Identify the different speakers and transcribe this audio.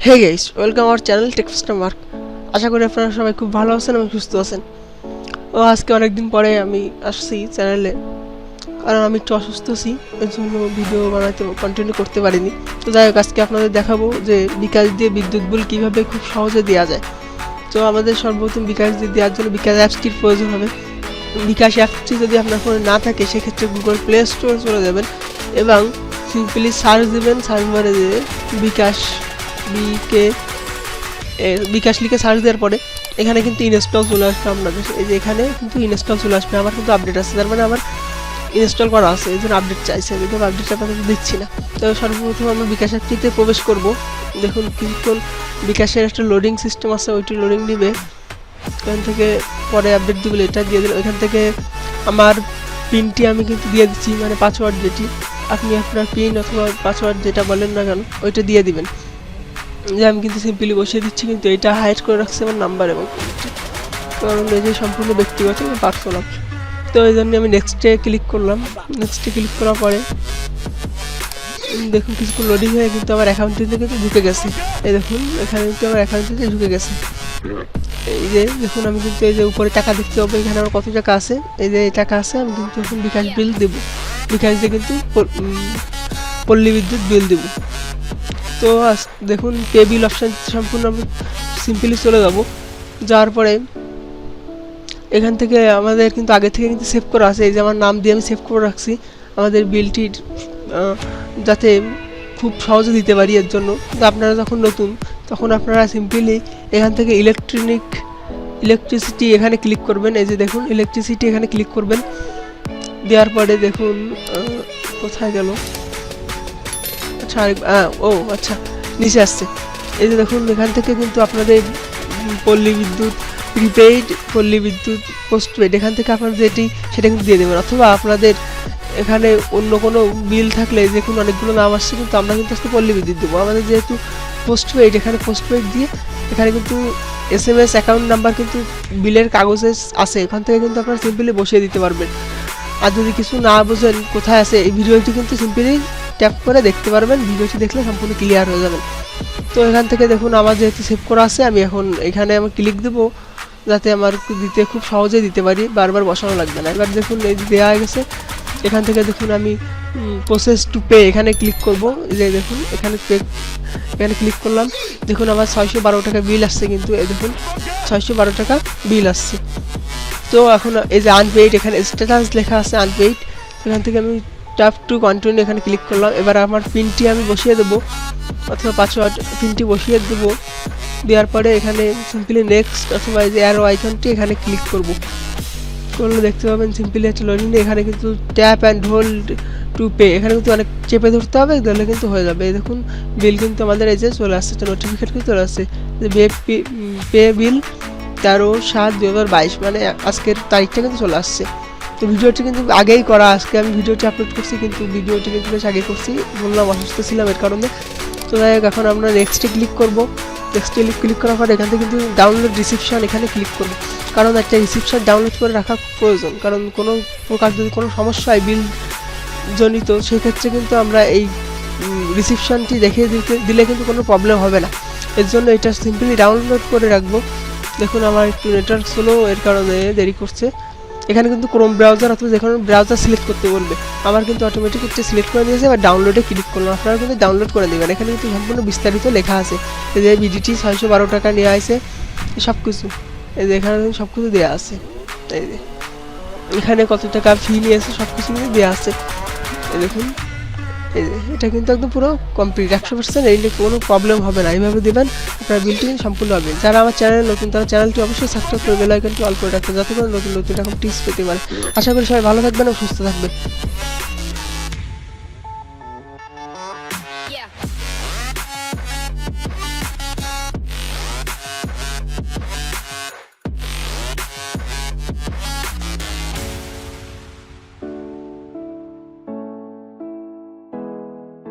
Speaker 1: Hey guys, welcome our channel Text Mark. আশা করি আপনারা সবাই খুব ভালো আছেন এবং সুস্থ আছেন। আজকে অনেকদিন পরে আমি আসছি চ্যানেলে, কারণ আমি একটু অসুস্থ আছি, এর জন্য ভিডিও বানাতে কন্টিনিউ করতে পারিনি। তো যাই হোক, আজকে আপনাদের দেখাবো যে বিকাশ দিয়ে বিদ্যুৎ বিল কীভাবে খুব সহজে দেওয়া যায়। তো আমাদের সর্বপ্রথম বিকাশ দিয়ে দেওয়ার জন্য বিকাশ অ্যাপসটির প্রয়োজন হবে। বিকাশ অ্যাপসটি যদি আপনার ফোনে না থাকে, সেক্ষেত্রে গুগল প্লে স্টোরে চলে যাবেন এবং সিম্পলি সার্চ দেবেন, সার্চ বারে দিয়ে বিকাশ লিখে সার্চ দেওয়ার পরে এখানে কিন্তু ইনস্টল চলে আসবে আপনাদের। এই যে এখানে কিন্তু ইনস্টল চলে আসবে। আমার কিন্তু আপডেট আছে, তার মানে আমার ইনস্টল করা আছে, এই জন্য আপডেট চাইছে। আমি কিন্তু আপডেটটা আপনাদের দিচ্ছি না। তো সর্বপ্রথম আমরা বিকাশ অ্যাপটিতে প্রবেশ করব। দেখুন কিছুক্ষণ বিকাশের একটা লোডিং সিস্টেম আছে, ওইটি লোডিং দিবে। এখান থেকে পরে আপডেট দিবে, এটা দিয়ে দিল। এখান থেকে আমার পিনটি আমি কিন্তু দিয়ে দিচ্ছি, মানে পাসওয়ার্ড যেটি। আপনি আপনার পিন অথবা পাসওয়ার্ড যেটা বলেন না কেন, ওইটা দিয়ে দিবেন। যে আমি কিন্তু সিম্পলি বসিয়ে দিচ্ছি, কিন্তু এটা হাইড করে রাখছি আমার নাম্বার এবং কারণ এই যে সম্পূর্ণ ব্যক্তিগত এবং পার্সোনাল। তো এই জন্য আমি নেক্সটে ক্লিক করলাম। নেক্সটে ক্লিক করার পরে দেখুন কিছুক্ষণ লোডিং হয়ে কিন্তু আমার অ্যাকাউন্টটিতে কিন্তু ঢুকে গেছে। এই দেখুন এখানে কিন্তু আমার অ্যাকাউন্টটিতে ঢুকে গেছে। এই যে দেখুন আমি কিন্তু এই যে উপরে টাকা দেখতে পাবো, এখানে আমার কত টাকা আছে, এই যে এই টাকা আছে। আমি কিন্তু এখন বিকাশ বিল দেবো, বিকাশ দিয়ে কিন্তু পল্লী বিদ্যুৎ বিল দেবো। তো দেখুন পে বিল অপশান সম্পূর্ণ আমি সিম্পলি চলে যাব। যাওয়ার পরে এখান থেকে আমাদের কিন্তু আগে থেকে কিন্তু সেভ করা আছে, এই যে আমার নাম দিয়ে আমি সেভ করে রাখছি আমাদের বিলটির, যাতে খুব সহজে দিতে পারি। এর জন্য কিন্তু আপনারা যখন নতুন, তখন আপনারা সিম্পলি এখান থেকে ইলেকট্রিসিটি এখানে ক্লিক করবেন। এই যে দেখুন ইলেকট্রিসিটি এখানে ক্লিক করবেন। দেওয়ার পরে দেখুন কোথায় গেল, আচ্ছা নিচে আসছে। এই যে দেখুন এখান থেকে কিন্তু আপনাদের পল্লী বিদ্যুৎ প্রিপেইড, পল্লী বিদ্যুৎ পোস্টপেড, এখান থেকে আপনারা যেটি সেটা কিন্তু দিয়ে দেবেন। অথবা আপনাদের এখানে অন্য কোনো বিল থাকলে, দেখুন অনেকগুলো নাম আসছে, কিন্তু আমরা কিন্তু আজকে পল্লী বিদ্যুৎ দেবো। আমাদের যেহেতু পোস্টপেড, এখানে পোস্টপেড দিয়ে এখানে কিন্তু SMS অ্যাকাউন্ট নাম্বার কিন্তু বিলের কাগজে আছে, এখান থেকে কিন্তু আপনারা সিম্পলি বসিয়ে দিতে পারবেন। আর যদি কিছু না বোঝেন কোথায় আছে, এই ভিডিওটি কিন্তু সিম্পলি ট্যাপ করে দেখতে পারবেন। ভিডিওটি দেখলে সম্পূর্ণ ক্লিয়ার হয়ে যাবেন। তো এখান থেকে দেখুন আমার যেহেতু সেভ করা আছে, আমি এখন এখানে আমি ক্লিক দেবো, যাতে আমার দিতে খুব সহজে দিতে পারি, বারবার বসানো লাগবে না। এবার দেখুন এই দেওয়া হয়ে গেছে। এখান থেকে দেখুন আমি প্রসেস টু পে এখানে ক্লিক করব। যে দেখুন এখানে ক্লিক করলাম। দেখুন আমার 612 টাকা বিল আসছে, কিন্তু এই দেখুন 612 টাকা বিল আসছে। তো এখন এই যে আনপেইড, এখানে স্ট্যাটাস লেখা আছে আনপেইড। এখান থেকে আমি ট্যাপ টু কন্টিনিউ এখানে ক্লিক করলাম। এবার আমার পিনটি আমি বসিয়ে দেবো, অথবা পাসওয়ার্ড পিনটি বসিয়ে দেবো। দেওয়ার পরে এখানে সিম্পলি নেক্সট অথবা এই যে অ্যারো আইকনটি এখানে ক্লিক করব। করলে দেখতে পাবেন সিম্পলি একটা লোডিং। এখানে কিন্তু tap and hold to pay, এখানে কিন্তু অনেক চেপে ধরতে হবে, তাহলে কিন্তু হয়ে যাবে। এই দেখুন বিল কিন্তু আমাদের এই যে চলে আসছে, নোটিফিকেশন কিন্তু চলে আসছে যে পে বিল 13/7/2022, মানে আজকের তারিখটা কিন্তু চলে আসছে। তো ভিডিওটি কিন্তু আগেই করা, আজকে আমি ভিডিওটি আপলোড করছি, কিন্তু ভিডিওটি কিন্তু বেশ আগে করছি, বললাম অসুস্থ ছিলাম এর কারণে। তো যাই হোক, এখন আমরা নেক্সটে ক্লিক করব। নেক্সটে ক্লিক করার পর এখান থেকে কিন্তু ডাউনলোড রিসিপশন এখানে ক্লিক করব, কারণ একটা রিসিপশন ডাউনলোড করে রাখা প্রয়োজন। কারণ কোনো প্রকার যদি কোনো সমস্যা হয় বিল জনিত, সেক্ষেত্রে কিন্তু আমরা এই রিসিপশনটি দেখিয়ে দিলে কিন্তু কোনো প্রবলেম হবে না। এর জন্য এটা সিম্পলি ডাউনলোড করে রাখবো। দেখুন আমার একটু নেটওয়ার্ক স্লো, এর কারণে দেরি করছে। এখানে কিন্তু ক্রোম ব্রাউজার অথবা যে কোনো ব্রাউজার সিলেক্ট করতে বলবে, আমার কিন্তু অটোমেটিক এটা সিলেক্ট করে দিয়েছে। এবার ডাউনলোডে ক্লিক করলাম, আপনারা কিন্তু ডাউনলোড করে দেবেন। এখানে কিন্তু সম্পূর্ণ বিস্তারিত লেখা আছে, এই যে বিডিটি 612 টাকা নিয়ে আসে, সব কিছু এই যে এখানে সব কিছু দেওয়া আছে। এই যে এখানে কত টাকা ফি নিয়েছে সব কিছু কিন্তু দেওয়া আছে। এই দেখুন এই যে এটা কিন্তু একদম পুরো কমপ্লিট 100%, এই কোনো প্রবলেম হবে না। এইভাবে দেবেন, আপনার বিলটি কিন্তু সম্পূর্ণ হবে। যারা আমার চ্যানেলে নতুন, তারা চ্যানেলটি অবশ্যই সাবস্ক্রাইব করে বেল আইকনটি অল করে রাখবেন, যাতে করে নতুন নতুন এরকম টিপস পেতে পারে। আশা করি সবাই ভালো থাকবেন এবং সুস্থ থাকবেন।